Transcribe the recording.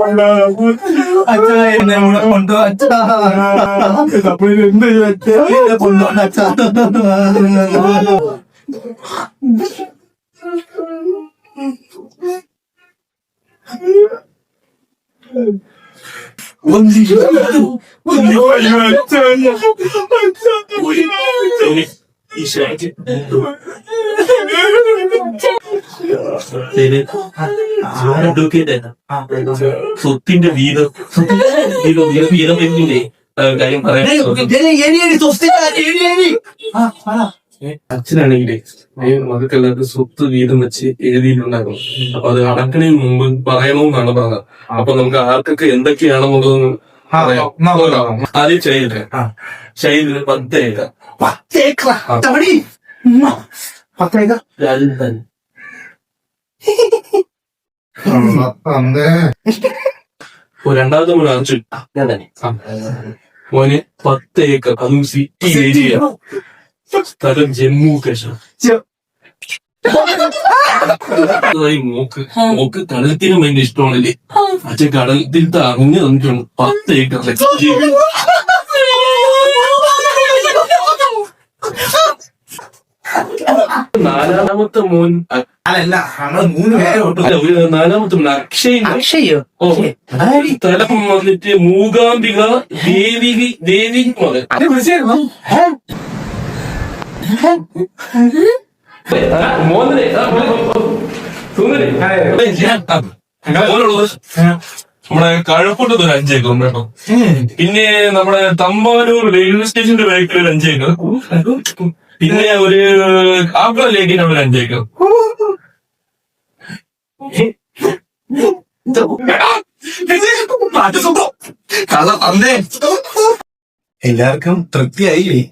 കൊണ്ടോ അച്ഛാ എന്ത് കൊണ്ടോണ്ട അച്ഛാ. സ്വത്തിന്റെ വീതം എന്നില്ലേ കാര്യം പറയാൻ. അച്ഛനാണെങ്കിലേ മകൾക്കെല്ലാവർക്കും സ്വത്ത് വീതം വെച്ച് എഴുതിയിട്ടുണ്ടാകും. അപ്പൊ അത് അടക്കണതിന് മുമ്പ് പറയണമെന്നാണ് പറഞ്ഞത്. അപ്പൊ നമുക്ക് ആർക്കൊക്കെ എന്തൊക്കെയാണെന്നുള്ളത് പറയാം. ആദ്യം ഷൈലിന് 10 ഏക്കർ. 10 ഏക്കർ രാജസ്ഥാൻ. രണ്ടാമത്തെ മോന് അർജുൻ. മോന് 10 ഏക്കർ. അതും സിറ്റി ഏരിയ. സ്ഥലം ജമ്മു കാശ്മീർ. മോക്ക് കടലത്തിന് ഭയങ്കര ഇഷ്ടമാണല്ലേ. അച്ഛൻ കടലത്തിലത്തെ അറിഞ്ഞു തന്നിട്ടുണ്ട് 10 ഏക്കർ. നാലാമത്തെ മോൻ അല്ല, 3 പേര്. നാലാമത്തെ മോൻ അക്ഷയോ. സ്ഥലം വന്നിട്ട് മൂകാംബിക ദേവി മകൻ. മോനെ നമ്മുടെ കഴക്കൂട്ടത്ത് ഒരു 5 ഏക്കറും വേണം. പിന്നെ നമ്മുടെ തമ്പാനൂർ റെയിൽവേ സ്റ്റേഷന്റെ ബാക്കിൽ ഒരു 5 ഏക്കർ. പിന്നെ ഒരു ആപ്പിള ലേക്കിന് അവിടെ 5 ഏക്കർ. എല്ലാവർക്കും തൃപ്തിയായില്ലേ?